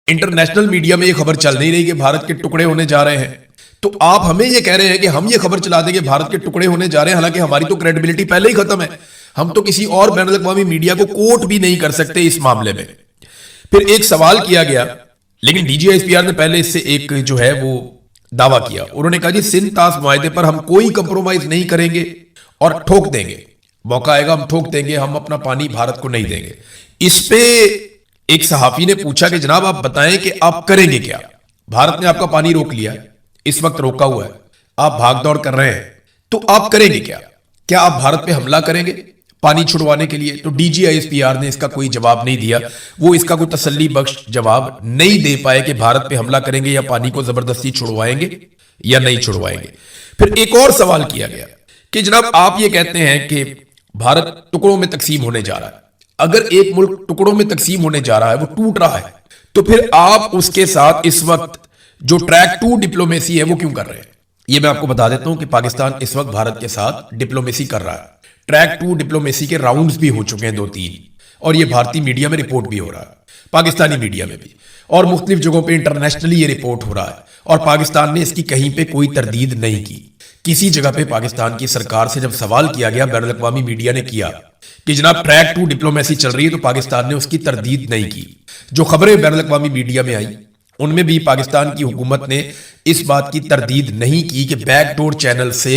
International media में ये खबर चल नहीं रही कि भारत के टुकड़े होने जा रहे हैं, तो आप हमें ये कह रहे हैं कि हम ये खबर चला देंगे भारत के टुकड़े होने जा रहे हैं, हालांकि हमारी तो क्रेडिबिलिटी पहले ही खत्म है। हम तो किसी और बैनुल अक़वामी मीडिया को कोट भी नहीं कर सकते इस मामले में। फिर एक सवाल किया गया, लेकिन DGISPR ने पहले इससे एक जो है वो दावा किया। उन्होंने कहा जी सिंध ताश मुआहदे पर हम कोई कंप्रोमाइज नहीं करेंगे और ठोक देंगे, मौका आएगा हम ठोक देंगे, हम अपना पानी भारत को नहीं देंगे। इस पे एक सहाफी ने पूछा कि जनाब आप बताएं कि आप करेंगे क्या, भारत ने आपका पानी रोक लिया, इस वक्त रोका हुआ है, आप भाग दौड़ कर रहे हैं, तो आप करेंगे क्या? क्या आप भारत पे हमला करेंगे पानी छुड़वाने के लिए? तो DGISPR ने इसका कोई जवाब नहीं दिया। वो इसका कोई तसल्ली बख्श जवाब नहीं दे पाए कि भारत पे हमला करेंगे या पानी को जबरदस्ती छुड़वाएंगे या नहीं छुड़वाएंगे। फिर एक और सवाल किया गया कि जनाब आप ये कहते हैं कि भारत टुकड़ों में तकसीम होने जा रहा है, अगर एक मुल्क टुकड़ों में तकसीम होने जा रहा है, वो टूट रहा है, तो फिर आप उसके साथ इस वक्त जो ट्रैक 2 डिप्लोमेसी है वो क्यों कर रहे हैं? ये मैं आपको बता देता हूं कि पाकिस्तान इस वक्त भारत के साथ डिप्लोमेसी कर रहा है। ट्रैक 2 डिप्लोमेसी के राउंड्स भी हो चुके हैं 2-3, और ये भारतीय मीडिया में रिपोर्ट भी हो रहा है, पाकिस्तानी मीडिया में भी, और मुख्तलिफ जगहों पे इंटरनेशनली ये रिपोर्ट हो रहा है। और पाकिस्तान ने इसकी कहीं पे कोई तरदीद नहीं की। किसी जगह पे पाकिस्तान की सरकार से जब सवाल किया गया, बैनुल अक़वामी मीडिया ने किया कि जनाब ट्रैक 2 डिप्लोमेसी चल रही है, तो पाकिस्तान ने उसकी तरदीद नहीं की। जो खबरें बैनुल अक़वामी मीडिया में आई उनमें भी पाकिस्तान की हुकूमत ने इस बात की तरदीद नहीं की कि बैकडोर चैनल से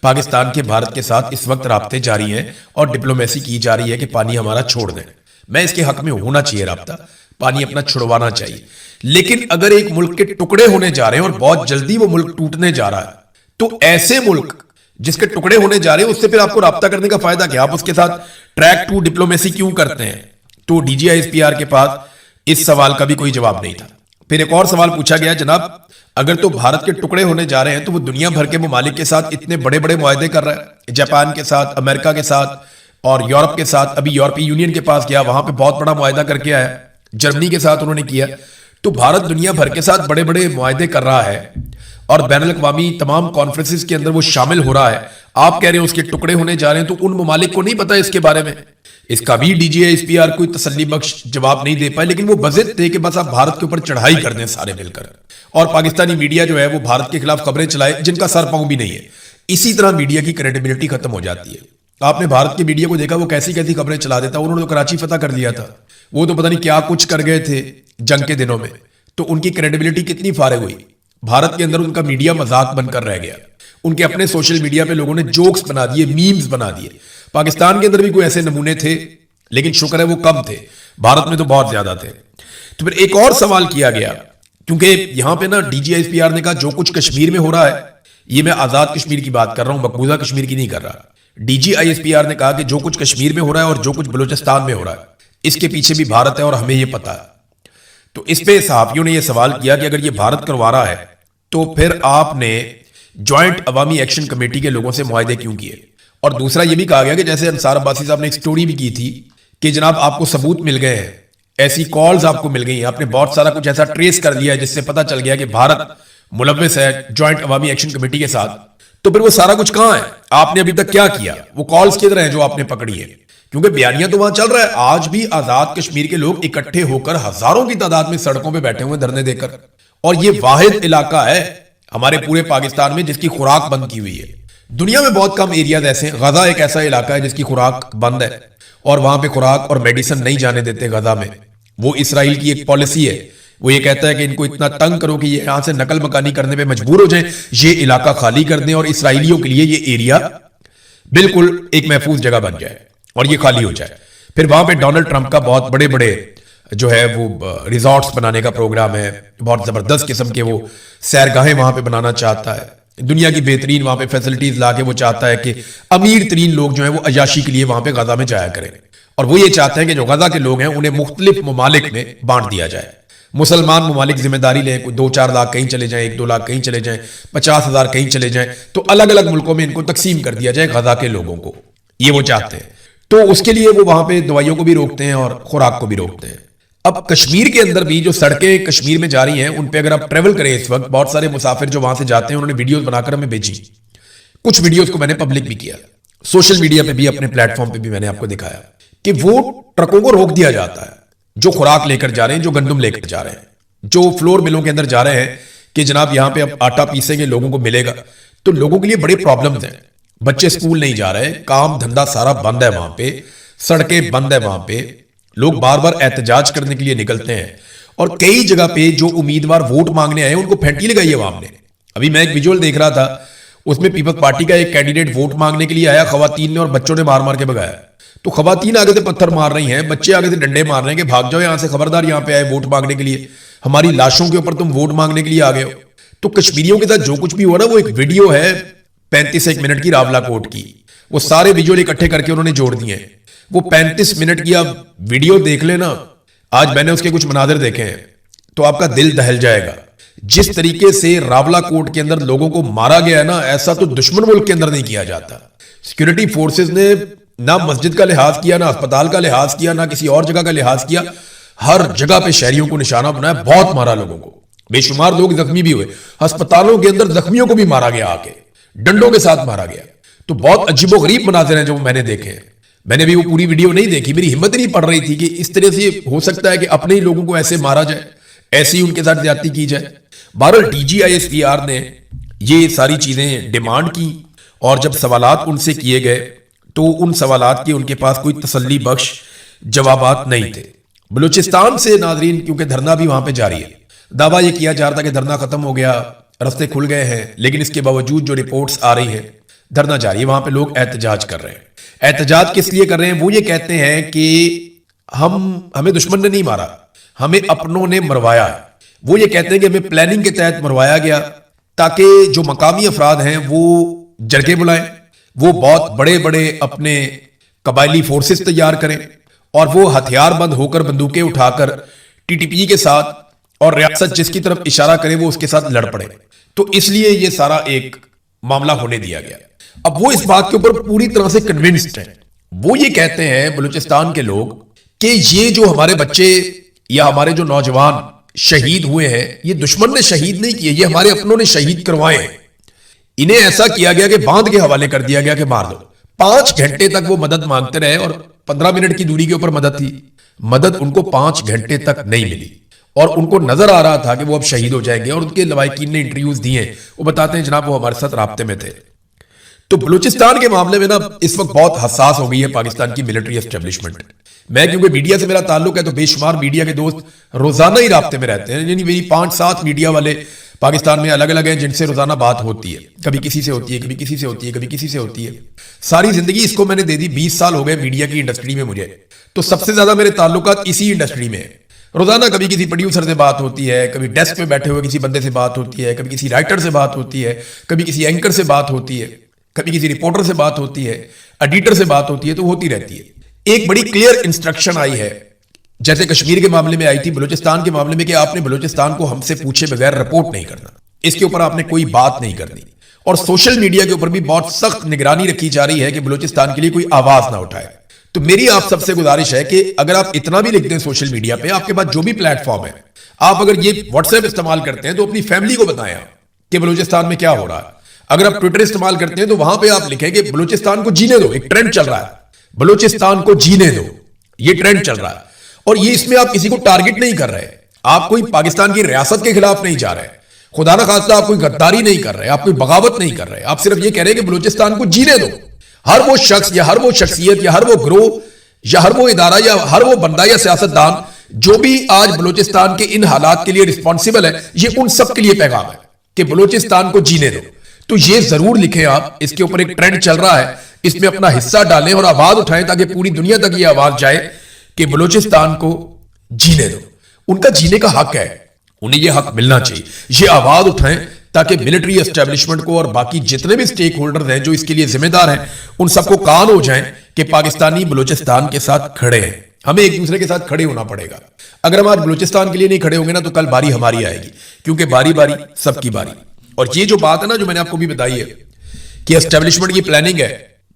पाकिस्तान के भारत के साथ इस वक्त राब्ते जारी हैं और डिप्लोमेसी की जा रही है कि पानी हमारा छोड़ दें। मैं इसके हक में होना चाहिए राब्ता, पानी अपना छुड़वाना चाहिए। लेकिन अगर एक मुल्क के टुकड़े होने जा रहे हैं और बहुत जल्दी वो मुल्क टूटने जा रहा है, तो ऐसे मुल्क जिसके टुकड़े होने जा रहे हैं उससे फिर आपको राब्ता करने का फायदा क्या? आप उसके साथ ट्रैक 2 डिप्लोमेसी क्यों करते हैं? तो DGISPR के पास इस सवाल का भी कोई जवाब नहीं था। फिर एक और सवाल पूछा गया, जनाब अगर तो भारत के टुकड़े होने जा रहे हैं तो वो दुनिया भर के ममालिक के साथ इतने बड़े बड़े मुआहदे कर रहा है, जापान के साथ, अमेरिका के साथ और यूरोप के साथ। अभी यूरोपीय यूनियन के पास गया, वहां पे बहुत बड़ा मुआहदा करके आया, जर्मनी के साथ उन्होंने किया। तो भारत दुनिया भर के साथ बड़े बड़े मुआहदे कर रहा है और बैनुल अक़वामी तमाम कॉन्फ्रेंसेस के अंदर वो शामिल हो रहा है। आप कह रहे हैं उसके टुकड़े होने जा रहे हैं, तो उन ममालिक को नहीं पता इसके बारे में? इसका भी DGISPR कोई तसल्ली बख्श जवाब नहीं दे पाए। लेकिन वो बज़िद थे कि बस आप भारत के ऊपर चढ़ाई कर दें सारे मिलकर, और पाकिस्तानी मीडिया जो है वो भारत के खिलाफ खबरें चलाए जिनका सर पांव भी नहीं है। इसी तरह मीडिया की क्रेडिबिलिटी खत्म हो जाती है। आपने भारत के मीडिया को देखा, वो कैसी कैसी खबरें चला देता। उन्होंने तो कराची फतह कर लिया था, वो तो पता नहीं क्या कुछ कर गए थे जंग के दिनों में, तो उनकी क्रेडिबिलिटी कितनी फारिग हुई। भारत के अंदर उनका मीडिया मजाक बनकर रह गया। उनके अपने सोशल मीडिया पे लोगों ने जोक्स बना दिए, मीम्स बना दिए। पाकिस्तान के अंदर भी कोई ऐसे नमूने थे, लेकिन शुक्र है वो कम थे, भारत में तो बहुत ज्यादा थे। तो फिर एक और सवाल किया गया, क्योंकि यहां पे ना DGISPR ने कहा जो कुछ कश्मीर में हो रहा है, ये मैं आजाद कश्मीर की बात कर रहा हूं, मकबूजा कश्मीर की नहीं कर रहा। DGISPR ने कहा कि जो कुछ कश्मीर में हो रहा है और जो कुछ बलूचिस्तान में हो रहा है, इसके पीछे भी भारत है और हमें ये पता है। तो इस पे सहाफियों ने यह सवाल किया कि अगर ये भारत करवा रहा है तो फिर आपने ज्वाइंट अवामी एक्शन कमेटी के लोगों से मुआहदे क्यों किए? और दूसरा ये भी कहा गया कि जैसे अंसार अब्बासी साहब ने एक स्टोरी भी की थी कि जनाब आपको सबूत मिल गए हैं, ऐसी कॉल्स आपको मिल गई हैं, आपने बहुत सारा कुछ ऐसा ट्रेस कर लिया है जिससे पता चल गया कि भारत मुलव्विस है ज्वाइंट अवामी एक्शन कमेटी के साथ। तो फिर वो सारा कुछ कहां है? आपने अभी तक क्या किया? वो कॉल्स किधर हैं जो आपने पकड़ी है? क्योंकि बयानिया तो वहां चल रहा है। आज भी आजाद कश्मीर के लोग इकट्ठे होकर हजारों की तादाद में सड़कों पर बैठे हुए धरने देकर, और ये वाहिद इलाका है हमारे पूरे पाकिस्तान में जिसकी खुराक बंद की हुई है। दुनिया में बहुत कम एरियाज ऐसे हैं, गजा एक ऐसा इलाका है जिसकी खुराक बंद है और वहां पे खुराक और मेडिसिन नहीं जाने देते गजा में। वो इसराइल की एक पॉलिसी है, वो ये कहता है कि इनको इतना तंग करो कि ये यहां से नकल मकानी करने पे मजबूर हो जाएं, ये इलाका खाली कर दें और इसराइलियों के लिए ये एरिया बिल्कुल एक महफूज जगह बन जाए और ये खाली हो जाए। फिर वहां पे डोनाल्ड ट्रंप का बहुत बड़े बड़े जो है वो रिजॉर्ट्स बनाने का प्रोग्राम है, बहुत जबरदस्त किस्म के वो सैरगाहें वहां पे बनाना चाहता है, दुनिया की बेहतरीन वहां पे फैसिलिटीज लाके वो चाहता है कि अमीर तरीन लोग जो है वो अयाशी के लिए वहां पे गजा में जाया करें। और वो ये चाहते हैं कि जो गजा के लोग हैं उन्हें मुख्तलिफ ममालिक में बांट दिया जाए। मुसलमान ममालिक जिम्मेदारी लें, 2-4 लाख कहीं चले जाएं, 1-2 लाख कहीं चले जाएं, 50,000 कहीं चले जाएं, तो अलग अलग मुल्कों में इनको तकसीम कर दिया जाए गजा के लोगों को। ये वो चाहते हैं। तो उसके लिए वो वहां पे दवाइयों को भी रोकते हैं और खुराक को भी रोकते हैं। अब कश्मीर के अंदर भी जो सड़कें कश्मीर में जा रही हैं उन पे अगर आप ट्रेवल करें, इस वक्त बहुत सारे मुसाफिर जो वहां से जाते हैं उन्होंने वीडियोस बनाकर हमें भेजी। कुछ वीडियोस को मैंने पब्लिक भी किया, सोशल मीडिया पे भी, अपने प्लेटफॉर्म पे भी मैंने आपको दिखाया कि वो ट्रकों को रोक दिया जाता है जो खुराक लेकर जा रहे हैं, जो गंदम लेकर जा रहे हैं। जो फ्लोर मिलों के अंदर जा रहे हैं कि जनाब यहां पे अब आटा पीसेंगे, लोगों को मिलेगा, तो लोगों के लिए बड़े प्रॉब्लम्स हैं। बच्चे स्कूल नहीं जा रहे, काम धंधा सारा बंद है वहां पे, सड़कें बंद है वहां पे, लोग बार बार एहतजाज करने के लिए निकलते हैं और कई जगह पे जो उम्मीदवार वोट मांगने आए उनको फेंटी लगाई है आवाम ने। अभी मैं एक विजुअल देख रहा था, उसमें पीपल्स पार्टी का एक कैंडिडेट वोट मांगने के लिए आया, खवातीन ने और बच्चों ने मार मार के भगाया। तो खवातीन आगे से पत्थर मार रही हैं, बच्चे आगे से डंडे मार रहे हैं कि भाग जाओ यहां से, खबरदार यहां पे आए वोट मांगने के लिए, हमारी लाशों के ऊपर तुम वोट मांगने के लिए आ गए हो। तो कश्मीरियों के साथ जो कुछ भी हुआ ना, वो एक वीडियो है 35 मिनट की रावला कोर्ट की, वो सारे विजुअल इकट्ठे करके उन्होंने जोड़ दिए हैं। वो 35 मिनट की आप वीडियो देख लेना, आज मैंने उसके कुछ मनाजिर देखे हैं तो आपका दिल दहल जाएगा। जिस तरीके से रावला कोर्ट के अंदर लोगों को मारा गया है ना, ऐसा तो दुश्मन मुल्क के अंदर नहीं किया जाता। सिक्योरिटी फोर्सेस ने ना मस्जिद का लिहाज किया, ना अस्पताल का लिहाज किया, ना किसी और जगह का लिहाज किया, हर जगह पे शहरियों को निशाना बनाया, बहुत मारा लोगों को, बेशुमार लोग जख्मी भी हुए, अस्पतालों के अंदर जख्मियों को भी मारा गया, आके डंडों के साथ मारा गया। तो बहुत अजीबोगरीब मनाज़िर हैं जो मैंने देखे हैं। मैंने भी वो पूरी वीडियो नहीं देखी, मेरी हिम्मत नहीं पड़ रही थी कि इस तरह से हो सकता है कि अपने ही लोगों को ऐसे मारा जाए, ऐसे ही उनके साथ ज्यादती की जाए। बहरहाल DGISPR ने ये सारी चीजें डिमांड की और जब सवालात उनसे किए गए तो उन सवालात के उनके पास कोई तसल्ली बख्श जवाबात नहीं थे। बलूचिस्तान से नाजरीन, क्योंकि धरना भी वहां पे जारी है, दावा ये किया जा रहा था कि धरना खत्म हो गया, रास्ते खुल गए हैं, लेकिन इसके बावजूद जो रिपोर्ट्स आ रही हैं धरना जारी है, वहां पे लोग एहतजाज कर रहे हैं। एहतजाज किस लिए कर रहे हैं? वो ये कहते हैं कि हमें दुश्मन ने नहीं मारा, हमें अपनों ने मरवाया। वो ये कहते हैं कि हमें प्लानिंग के तहत मरवाया गया ताकि जो मकामी अफराद हैं वो जरगे बुलाएं, वो बहुत बड़े बड़े अपने कबायली फोर्सेस तैयार करें और वो हथियार बंद होकर बंदूकें उठाकर TTP के साथ और रियासत जिसकी तरफ इशारा करे वो उसके साथ लड़ पड़े। तो इसलिए ये सारा एक मामला होने दिया गया। अब वो इस बात के ऊपर पूरी तरह से कन्विंस्ड हैं। वो ये कहते हैं बलूचिस्तान के लोग कि ये जो हमारे बच्चे या हमारे जो नौजवान शहीद हुए हैं, ये दुश्मन ने शहीद नहीं किए, ये हमारे अपनों ने शहीद करवाए हैं। इन्हें ऐसा किया गया कि बांध के हवाले कर दिया गया कि मार दो। 5 घंटे तक वो मदद मांगते रहे और 15 मिनट की दूरी के ऊपर मदद थी, मदद उनको 5 घंटे तक नहीं मिली और उनको नजर आ रहा था कि वो अब शहीद हो जाएंगे। और उनके लवाकिन ने इंटरव्यूज दिए, वो बताते हैं जनाब वो हमारे साथ राब्ते में थे। तो बलूचिस्तान के मामले में ना इस वक्त बहुत हसास हो गई है पाकिस्तान की मिलिट्री एस्टेब्लिशमेंट। मैं क्योंकि मीडिया से मेरा ताल्लुक है तो बेशुमार मीडिया के दोस्त रोजाना ही राब्ते में रहते हैं, यानी मेरी 5-7 मीडिया वाले पाकिस्तान में अलग अलग हैं जिनसे रोजाना बात होती है, कभी किसी से होती है, कभी किसी से होती है, कभी किसी से होती है। सारी जिंदगी इसको मैंने दे दी, 20 साल हो गए मीडिया की इंडस्ट्री में मुझे, तो सबसे ज्यादा मेरे ताल्लुकात इसी इंडस्ट्री में है। रोजाना कभी किसी प्रोड्यूसर से बात होती है, कभी डेस्क पे बैठे हुए किसी बंदे से बात होती है, कभी किसी राइटर से बात होती है, कभी किसी एंकर से बात होती है, कभी किसी रिपोर्टर से बात होती है, एडिटर से बात होती है, तो होती रहती है। एक बड़ी क्लियर इंस्ट्रक्शन आई है, जैसे कश्मीर के मामले में आई थी, बलूचिस्तान के मामले में कि आपने बलूचिस्तान को हमसे पूछे बगैर रिपोर्ट नहीं करना, इसके ऊपर आपने कोई बात नहीं करनी। और सोशल मीडिया के ऊपर भी बहुत सख्त निगरानी रखी जा रही है कि बलूचिस्तान के लिए कोई आवाज ना उठाए। तो मेरी आप सबसे गुजारिश है कि अगर आप इतना भी लिखते हैं सोशल मीडिया पे, आपके पास जो भी प्लेटफॉर्म है, आप अगर ये व्हाट्सएप इस्तेमाल करते हैं तो अपनी फैमिली को बताएं कि बलूचिस्तान में क्या हो रहा है। अगर आप ट्विटर इस्तेमाल करते हैं तो वहां पे आप लिखें कि बलूचिस्तान को जीने दो, एक ट्रेंड चल रहा है, बलूचिस्तान को जीने दो, ये ट्रेंड चल रहा है। और ये इसमें आप किसी को टारगेट नहीं कर रहे, आप कोई पाकिस्तान की रियासत के खिलाफ नहीं जा रहे, खुदा ना खास्ता आप कोई गद्दारी नहीं कर रहे, आप कोई बगावत नहीं कर रहे, आप सिर्फ ये कह रहे हैं कि बलूचिस्तान को जीने दो। हर वो शख्स या हर वो शख्सियत या हर वो ग्रोह या हर वो इदारा या हर वो बंदा या सियासतदान जो भी आज बलूचिस्तान के इन हालात के लिए रिस्पॉन्सिबल है, ये उन सब के लिए पैगाम है कि बलूचिस्तान को जीने दो। तो ये जरूर लिखें आप, इसके ऊपर एक ट्रेंड चल रहा है, इसमें अपना हिस्सा डालें और आवाज उठाएं ताकि पूरी दुनिया तक ये आवाज जाए कि बलूचिस्तान को जीने दो। उनका जीने का हक है, उन्हें यह हक मिलना चाहिए। ये आवाज उठाएं ताकि मिलिट्री एस्टेब्लिशमेंट को और बाकी जितने भी स्टेक होल्डर्स हैं जो इसके लिए जिम्मेदार हैं, उन सबको कान हो जाएं कि पाकिस्तानी बलूचिस्तान के साथ खड़े हैं। हमें एक दूसरे के साथ खड़े होना पड़ेगा। अगर हम आज बलूचिस्तान के लिए नहीं खड़े होंगे ना तो कल बारी हमारी आएगी, क्योंकि बारी बारी सबकी बारी। और ये जो बात है ना, जो मैंने आपको भी बताई है कि एस्टेब्लिशमेंट की प्लानिंग है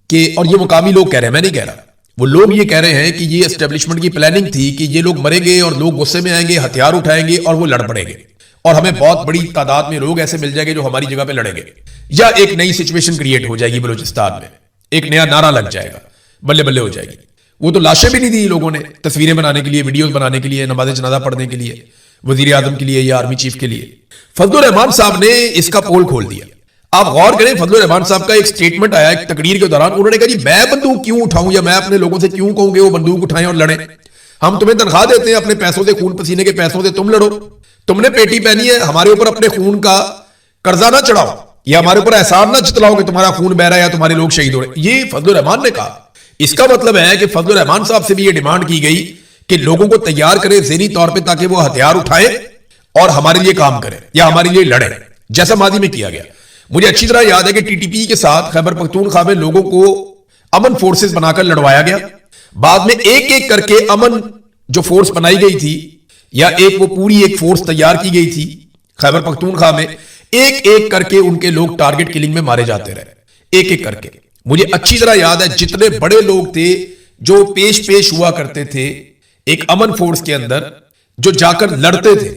कि, और ये मुकामी लोग कह रहे हैं, मैं नहीं कह रहा, वो लोग ये कह रहे हैं कि ये एस्टेब्लिशमेंट की प्लानिंग थी कि ये लोग मरेंगे और लोग गुस्से में आएंगे, हथियार उठाएंगे और वो लड़ पड़ेंगे और हमें बहुत बड़ी तादाद में लोग ऐसे मिल जाएंगे जो हमारी जगह पे लड़ेंगे, या एक नई सिचुएशन क्रिएट हो जाएगी बलूचिस्तान में, एक नया नारा लग जाएगा, बल्ले बल्ले हो जाएगी। वो तो लाशें भी नहीं दी लोगों ने तस्वीरें बनाने के लिए, वीडियोस बनाने के लिए, नमाज़ जनाजा पढ़ने के लिए, वजीर आजम के लिए या आर्मी चीफ के लिए। फजलुर रहमान साहब ने इसका पोल खोल दिया। आप गौर करें, फजलुर रहमान साहब का एक स्टेटमेंट आया एक तकरीर के दौरान, उन्होंने कहा जी मैं बंदूक क्यों उठाऊं या मैं अपने लोगों से क्यों कहूं कि वो बंदूक उठाएं और लड़ें। हम तुम्हें तनख्वाह देते हैं, अपने पैसों से, खून पसीने के पैसों से तुम लड़ो। तुमने पेटी पहनी है, हमारे ऊपर अपने खून का कर्जा ना चढ़ाओ या हमारे ऊपर एहसान ना जतलाओ कि तुम्हारा खून बह रहा है या तुम्हारे लोग शहीद हो रहे। ये फजलुर रहमान ने कहा। इसका मतलब है कि फजलुर रहमान साहब से भी ये डिमांड की गई कि लोगों को तैयार करें ज़हनी तौर पे ताकि वो हथियार उठाएं और हमारे लिए काम करें या हमारे लिए लड़ें, जैसा माजी में किया गया। मुझे अच्छी तरह याद है कि टीटीपी के साथ खैबर पख्तूनख्वा में लोगों को अमन फोर्सेस बनाकर लड़वाया गया। बाद में एक एक करके अमन जो फोर्स बनाई गई थी या एक वो पूरी एक फोर्स तैयार की गई थी खैबर पख्तूनख्वा में, एक एक करके उनके लोग टारगेट किलिंग में मारे जाते रहे, एक एक करके। मुझे अच्छी तरह याद है जितने बड़े लोग थे जो पेश हुआ करते थे एक अमन फोर्स के अंदर, जो जाकर लड़ते थे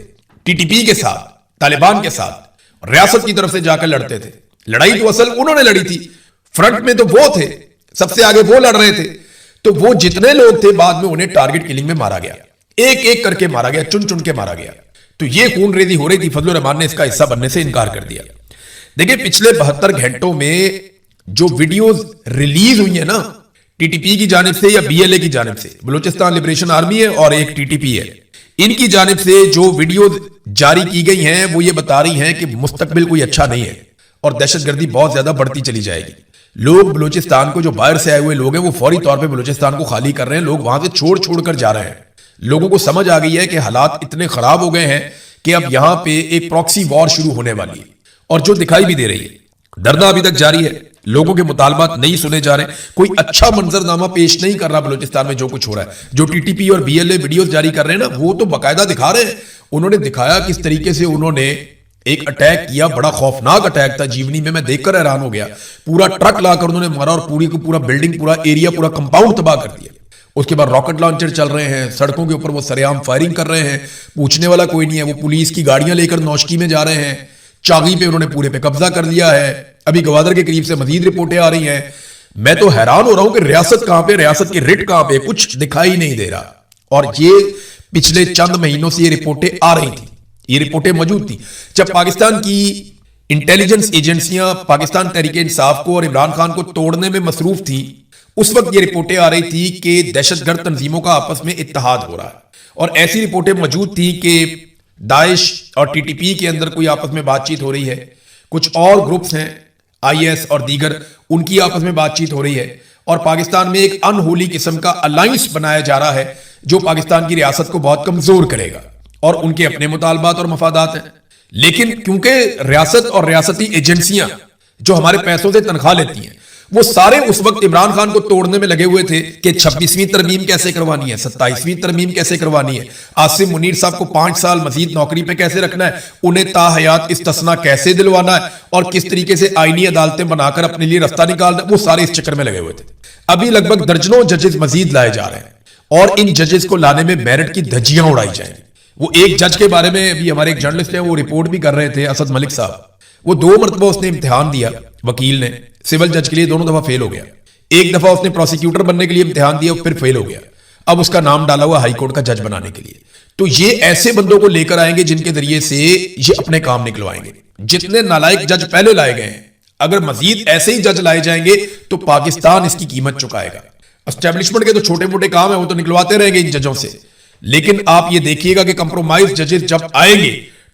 टीटीपी के साथ, तालिबान के साथ, रियासत की तरफ से जाकर लड़ते थे। लड़ाई तो असल उन्होंने लड़ी थी, फ्रंट में तो वो थे, सबसे आगे वो लड़ रहे थे। तो वो जितने लोग थे बाद में उन्हें टारगेट किलिंग में मारा गया, एक एक करके मारा गया, चुन चुन के मारा गया। तो ये खून रेजी हो रही थी। फजलुर रहमान ने इसका हिस्सा बनने से इनकार कर दिया। देखिए पिछले 72 घंटों में जो वीडियोस रिलीज हुई है ना टीटीपी की जानिब से या बीएलए की जानिब से, बलूचिस्तान लिबरेशन आर्मी है और एक टीटीपी है, इनकी जानिब से जो वीडियो जारी की गई हैं वो ये बता रही हैं कि मुस्तकबिल कोई अच्छा नहीं है और दहशतगर्दी बहुत ज्यादा बढ़ती चली जाएगी। लोग बलूचिस्तान को, जो बाहर से आए हुए लोग हैं, वो फौरी तौर पे बलूचिस्तान को खाली कर रहे हैं। लोग वहां से छोड़ छोड़ कर जा रहे हैं। लोगों को समझ आ गई है कि हालात इतने खराब हो गए हैं कि अब यहां पे एक प्रॉक्सी वॉर शुरू होने वाली है और जो दिखाई भी दे रही है। धरना अभी तक जारी है, लोगों के मुतालबात नहीं सुने जा रहे, कोई अच्छा मंजरनामा पेश नहीं कर रहा बलूचिस्तान में जो कुछ हो रहा है। जो टीटीपी और बीएलए वीडियोस जारी कर रहे हैं ना, वो तो बाकायदा दिखा रहे हैं। उन्होंने दिखाया किस तरीके से उन्होंने एक अटैक किया, बड़ा खौफनाक अटैक था। जीवनी में मैं देखकर हैरान हो गया। पूरा ट्रक लाकर उन्होंने मारा और पूरी को पूरा बिल्डिंग, पूरा एरिया, पूरा कंपाउंड तबाह कर दिया। उसके बाद रॉकेट लॉन्चर चल रहे हैं, सड़कों के ऊपर वो सरेआम फायरिंग कर रहे हैं, पूछने वाला कोई नहीं है। वो पुलिस की गाड़ियां लेकर नौशकी में जा रहे हैं। चागी पे उन्होंने पूरे पे कब्जा कर लिया है। अभी गवादर के करीब से मजीद रिपोर्टें आ रही हैं। मैं तो हैरान हो रहा हूं कि रियासत कहां पे, रियासत की रिट कहां पे, कुछ दिखाई नहीं दे रहा। और ये पिछले चंद महीनों से ये रिपोर्टें आ रही थी, ये रिपोर्टें मौजूद थी। जब पाकिस्तान की इंटेलिजेंस एजेंसियां पाकिस्तान तहरीके इंसाफ को और इमरान खान को तोड़ने में मसरूफ थी, उस वक्त ये रिपोर्टें आ रही थी कि दहशतगर्द तंजीमों का आपस में इत्तेहाद हो रहा है। और ऐसी रिपोर्टें मौजूद थी कि दाइश और टीटीपी के अंदर कोई आपस में बातचीत हो रही है, कुछ और ग्रुप्स हैं आईएस और दीगर, उनकी आपस में बातचीत हो रही है और पाकिस्तान में एक अनहोली किस्म का अलायंस बनाया जा रहा है जो पाकिस्तान की रियासत को बहुत कमजोर करेगा और उनके अपने मुतालबात और मफादात हैं। लेकिन क्योंकि रियासत और रियासती एजेंसियां जो हमारे पैसों से तनख्वाह लेती हैं, वो सारे उस वक्त इमरान खान को तोड़ने में लगे हुए थे कि 26वीं तरमीम कैसे करवानी है, 27वीं तरमीम कैसे करवानी है, आसिम मुनीर साहब को 5 साल मजीद नौकरी पे कैसे रखना है, उन्हें ताहयात इस्तिस्ना कैसे दिलवाना है और किस तरीके से आईनी अदालतें बनाकर अपने लिए रास्ता निकालना है। वो सारे इस चक्कर में लगे हुए थे। अभी लगभग दर्जनों जजेस मजीद लाए जा रहे हैं और इन जजेस को लाने में मेरिट की धज्जियां उड़ाई जाएंगी। वो एक जज के बारे में अभी हमारे एक जर्नलिस्ट है, वो रिपोर्ट भी कर रहे थे, असद मलिक साहब। वो 2 मरतबा उसने इम्तिहान दिया, वकील ने, सिविल जज के लिए, दोनों दफा फेल हो गया। एक दफा उसने प्रोसिक्यूटर बनने के लिए इम्तिहान दिया, फिर फेल हो गया। अब उसका नाम डाला हुआ हाई कोर्ट का जज बनाने के लिए। तो ये ऐसे बंदों को लेकर आएंगे जिनके जरिए से ये अपने काम निकलवाएंगे। जितने नालायक जज पहले लाए गए हैं, अगर मजीद ऐसे ही जज लाए जाएंगे तो पाकिस्तान इसकी कीमत चुकाएगा। एस्टेब्लिशमेंट के तो छोटे मोटे काम है, वो तो निकलवाते रहेंगे इन जजों से, लेकिन आप ये देखिएगा कि कंप्रोमाइज जजेस जब आएंगे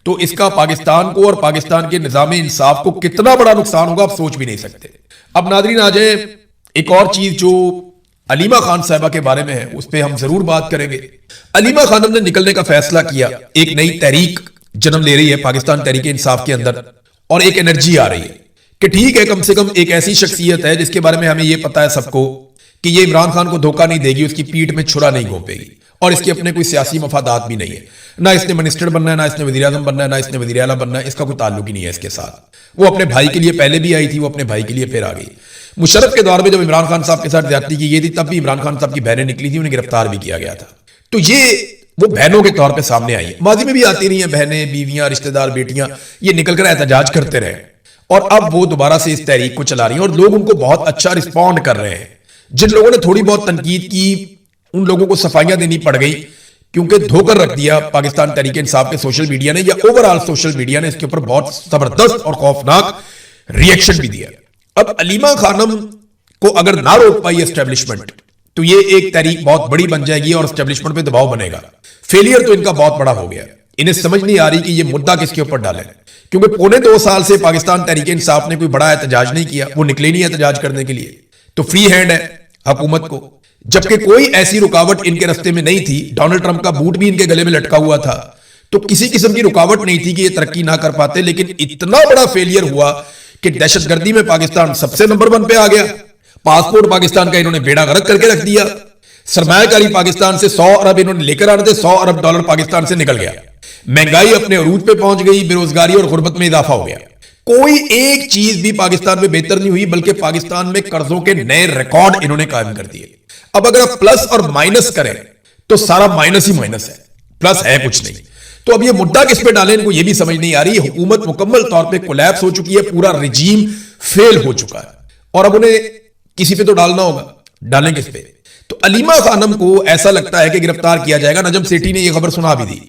तो इसका पाकिस्तान को और पाकिस्तान के निजाम इंसाफ को कितना बड़ा नुकसान होगा, आप सोच भी नहीं सकते। अब नादरीन आ जाए एक और चीज जो अलीमा खान साहिबा के बारे में है, उस पर हम जरूर बात करेंगे। अलीमा खानम ने निकलने का फैसला किया, एक नई तहरीक जन्म ले रही है पाकिस्तान तहरीके इंसाफ के अंदर और एक एनर्जी आ रही है कि ठीक है, कम से कम एक ऐसी शख्सियत है जिसके बारे में हमें यह पता है सबको कि ये इमरान खान को धोखा नहीं देगी, उसकी पीठ में छुरा नहीं घोंपेगी और इसके अपने कोई सियासी मफादात भी नहीं है। ना इसने मिनिस्टर बनना है, ना इसने वजीर आजम बनना है, ना इसने वजीर आला बनना है, इसका कोई ताल्लुक ही नहीं है इसके साथ। वो अपने भाई के लिए पहले भी आई थी, वो अपने भाई के लिए फिर आ गई। मुशर्रफ के दौर में जब इमरान खान साहब के साथ ज्यादती की गई थी, तब भी इमरान खान साहब की बहनें निकली थी, उन्हें गिरफ्तार भी किया गया था। तो ये वो बहनों के तौर पर सामने आई है। माजी में भी आती रही हैं बहनें, बीवियां, रिश्तेदार, बेटियां, ये निकलकर एहतजाज करते रहे और अब वो दोबारा से इस तहरीक को चला रही हैं और लोग उनको बहुत अच्छा रिस्पॉन्ड कर रहे हैं। जिन लोगों ने थोड़ी बहुत तनकीद की, उन लोगों को सफाइयां देनी पड़ गई کیونکہ دھوکر رکھ دیا پاکستان تحریک انصاف کے سوشل میڈیا نے یا اوورآل سوشل میڈیا نے اس کے اوپر بہت زبردست اور خوفناک ریئیکشن بھی دیا. اب علیمہ خانم کو اگر نہ روک پائی اسٹیبلشمنٹ تو یہ ایک تحریک بہت بڑی بن جائے گی اور اسٹیبلشمنٹ پہ دباؤ بنے گا. فیلئر تو ان کا بہت بڑا ہو گیا. انہیں سمجھ نہیں آ رہی کہ یہ مدعا کس کے اوپر ڈالیں, کیونکہ پونے 2 سال سے پاکستان تحریک انصاف نے کوئی بڑا احتجاج نہیں کیا, وہ نکلے نہیں احتجاج کرنے کے لیے, تو فری ہینڈ ہے حکومت کو. جبکہ کوئی ایسی رکاوٹ ان کے رستے میں نہیں تھی, ڈونلڈ ٹرمپ کا بوٹ بھی ان کے گلے میں لٹکا ہوا تھا, تو کسی قسم کی رکاوٹ نہیں تھی کہ یہ ترقی نہ کر پاتے. لیکن اتنا بڑا فیلئر ہوا کہ دہشت گردی میں پاکستان سب سے نمبر 1 پہ آ گیا. پاسپورٹ پاکستان کا انہوں نے بیڑا غرق کر کے رکھ دیا. سرمایہ کاری پاکستان سے 100 ارب انہوں نے لے کر آنے تھے, 100 ارب ڈالر پاکستان سے نکل گیا. مہنگائی اپنے عروج پہ پہنچ گئی, بے روزگاری اور غربت میں اضافہ ہو گیا. کوئی ایک چیز بھی پاکستان میں بہتر نہیں ہوئی, بلکہ پاکستان میں قرضوں کے نئے ریکارڈ انہوں نے قائم کر دیے. اب اگر آپ پلس اور مائنس کریں تو سارا مائنس ہی مائنس ہے, پلس ہے کچھ نہیں. تو اب یہ مدعا کس پہ ڈالیں ان کو یہ بھی سمجھ نہیں آ رہی. حکومت مکمل طور پہ کولیپس ہو چکی ہے, پورا رجیم فیل ہو چکا ہے, اور اب انہیں کسی پہ تو ڈالنا ہوگا. ڈالیں کس پہ؟ تو علیمہ خانم کو ایسا لگتا ہے کہ گرفتار کیا جائے گا. نجم سیٹھی نے یہ خبر سنا بھی دی.